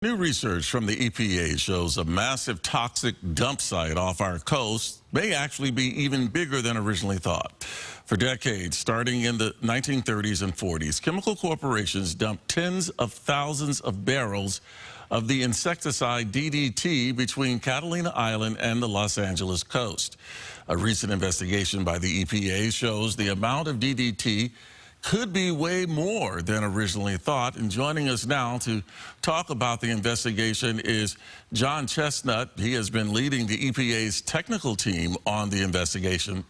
New research from the EPA shows a massive toxic dump site off our coast may actually be even bigger than originally thought. For decades, starting in the 1930s and 40s, chemical corporations dumped tens of thousands of barrels of the insecticide DDT between Catalina Island and the Los Angeles coast. A recent investigation by the EPA shows the amount of DDT could be way more than originally thought. And joining us now to talk about the investigation is John Chestnut. He has been leading the EPA's technical team on the investigation.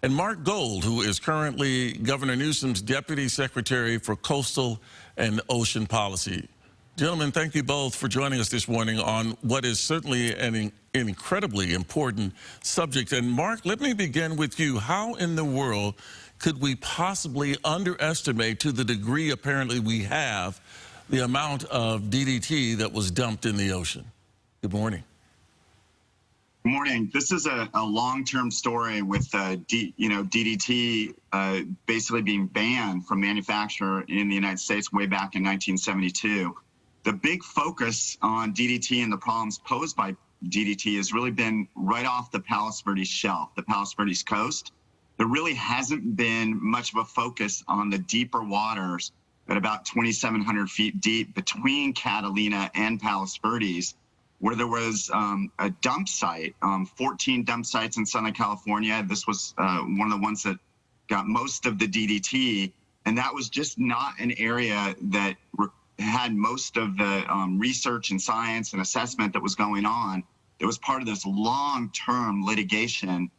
And Mark Gold, who is currently Governor Newsom's Deputy Secretary for Coastal and Ocean Policy. Gentlemen, thank you both for joining us this morning on what is certainly an incredibly important subject. And Mark, let me begin with you. How in the world could we possibly underestimate, to the degree apparently we have, the amount of DDT that was dumped in the ocean? Good morning. Good morning. This is a long-term story with DDT basically being banned from manufacture in the United States way back in 1972. The big focus on DDT and the problems posed by DDT has really been right off the Palos Verdes shelf, the Palos Verdes coast. There really hasn't been much of a focus on the deeper waters at about 2,700 feet deep between Catalina and Palos Verdes, where there was a dump site, 14 dump sites in Southern California. This was one of the ones that got most of the DDT, and that was just not an area that had most of the research and science and assessment that was going on. It was part of this long-term litigation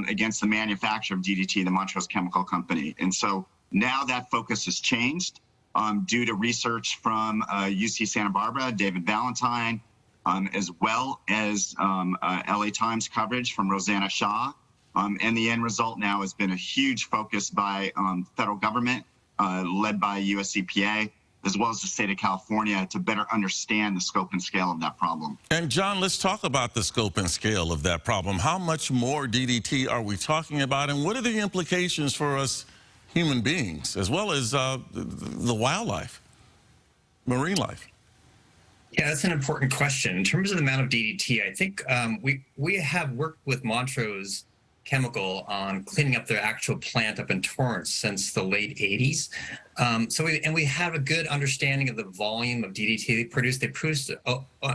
against the manufacturer of DDT, the Montrose Chemical Company. And so now that focus has changed due to research from UC Santa Barbara, David Valentine, as well as LA Times coverage from Rosanna Shaw. And the end result now has been a huge focus by federal government, led by US EPA, as well as the state of California, to better understand the scope and scale of that problem. And John, let's talk about the scope and scale of that problem. How much more DDT are we talking about, and what are the implications for us human beings, as well as the wildlife, marine life? Yeah, that's an important question. In terms of the amount of DDT, I think we have worked with Montrose Chemical on cleaning up their actual plant up in Torrance since the late 80s. We have a good understanding of the volume of DDT they produce. They produced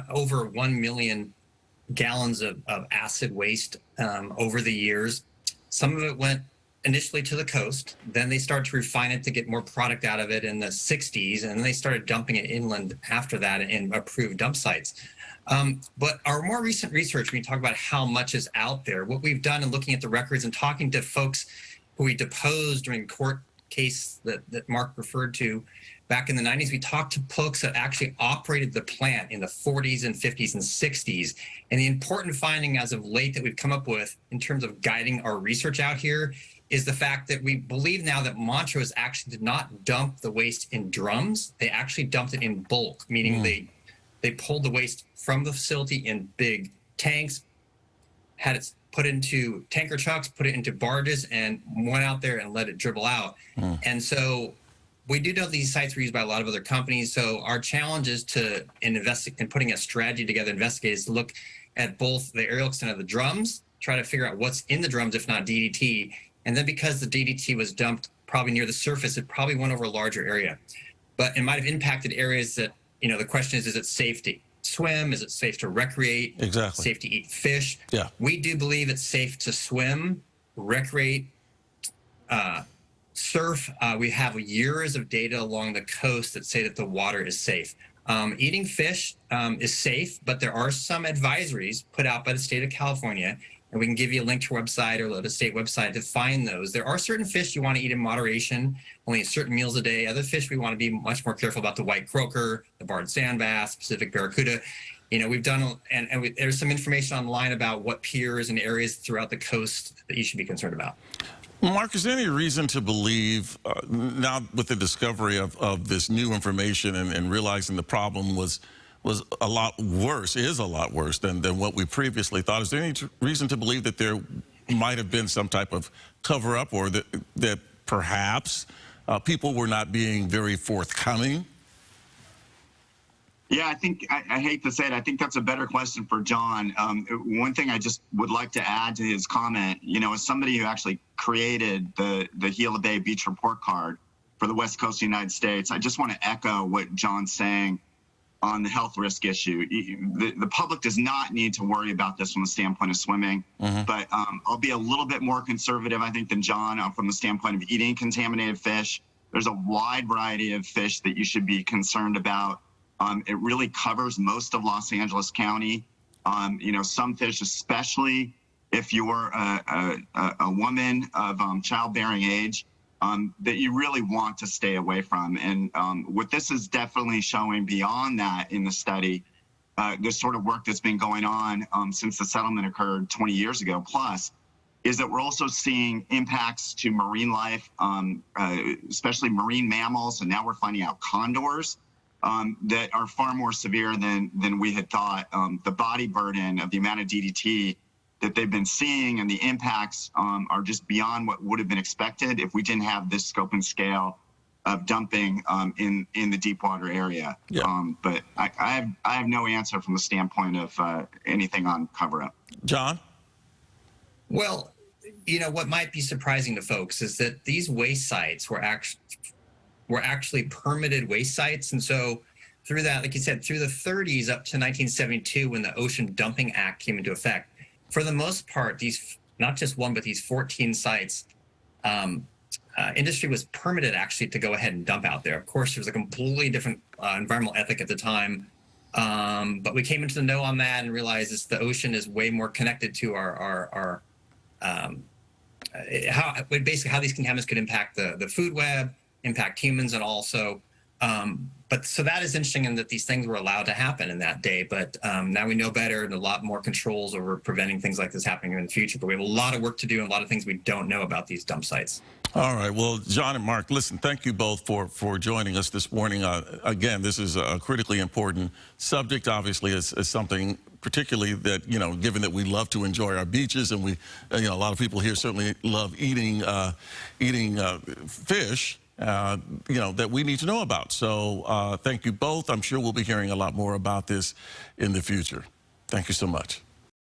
over 1 million gallons of acid waste over the years. Some of it went initially to the coast. Then they started to refine it to get more product out of it in the 60s. And then they started dumping it inland after that in approved dump sites. But our more recent research, when you talk about how much is out there, what we've done in looking at the records and talking to folks who we deposed during the court case that Mark referred to back in the 90s, we talked to folks that actually operated the plant in the 40s and 50s and 60s. And the important finding as of late that we've come up with in terms of guiding our research out here is the fact that we believe now that Montrose actually did not dump the waste in drums. They actually dumped it in bulk, meaning they pulled the waste from the facility in big tanks, had it put into tanker trucks, put it into barges, and went out there and let it dribble out. And so we do know these sites were used by a lot of other companies. So our challenge is to investigate and putting a strategy together, investigators to look at both the aerial extent of the drums, try to figure out what's in the drums, if not DDT. And then because the DDT was dumped probably near the surface, it probably went over a larger area. But it might have impacted areas that, the question is it safe to swim? Is it safe to recreate? Exactly. Safe to eat fish? Yeah. We do believe it's safe to swim, recreate, surf. We have years of data along the coast that say that the water is safe. Eating fish is safe, but there are some advisories put out by the state of California, and we can give you a link to our website or the state website to find those. There are certain fish you want to eat in moderation, only certain meals a day. Other fish we want to be much more careful about: the white croaker, the barred sand bass, Pacific barracuda. We've done, there's some information online about what piers and areas throughout the coast that you should be concerned about. Mark, is there any reason to believe, now with the discovery of this new information and realizing the problem was a lot worse, is a lot worse than what we previously thought, is there any reason to believe that there might have been some type of cover-up, or that perhaps people were not being very forthcoming? Yeah, I think I hate to say it. I think that's a better question for John. One thing I just would like to add to his comment, as somebody who actually created the Gila Bay Beach Report Card for the West Coast of the United States, I just want to echo what John's saying on the health risk issue. The public does not need to worry about this from the standpoint of swimming, but I'll be a little bit more conservative, I think, than John from the standpoint of eating contaminated fish. There's a wide variety of fish that you should be concerned about. It really covers most of Los Angeles County. Some fish, especially if you're a woman of childbearing age, that you really want to stay away from. And what this is definitely showing beyond that in the study, the sort of work that's been going on since the settlement occurred 20 years ago plus, is that we're also seeing impacts to marine life, especially marine mammals, and now we're finding out condors. That are far more severe than we had thought. The body burden of the amount of DDT that they've been seeing and the impacts are just beyond what would have been expected if we didn't have this scope and scale of dumping in the deep water area. Yeah. But I have no answer from the standpoint of anything on cover-up. John? Well, what might be surprising to folks is that these waste sites were actually permitted waste sites. And so through that, like you said, through the 30s up to 1972, when the Ocean Dumping Act came into effect, for the most part, these, not just one, but these 14 sites, industry was permitted actually to go ahead and dump out there. Of course, there was a completely different environmental ethic at the time. But we came into the know on that and realized the ocean is way more connected to basically how these contaminants could impact the food web, impact humans, and also but so that is interesting in that these things were allowed to happen in that day, but now we know better and a lot more controls over preventing things like this happening in the future. But we have a lot of work to do and a lot of things we don't know about these dump sites. All right. Well, John and Mark, listen, thank you both for joining us this morning. Again, this is a critically important subject. Obviously, it's something particularly that, given that we love to enjoy our beaches and we, a lot of people here certainly love eating fish, that we need to know about. So thank you both. I'm sure we'll be hearing a lot more about this in the future. Thank you so much.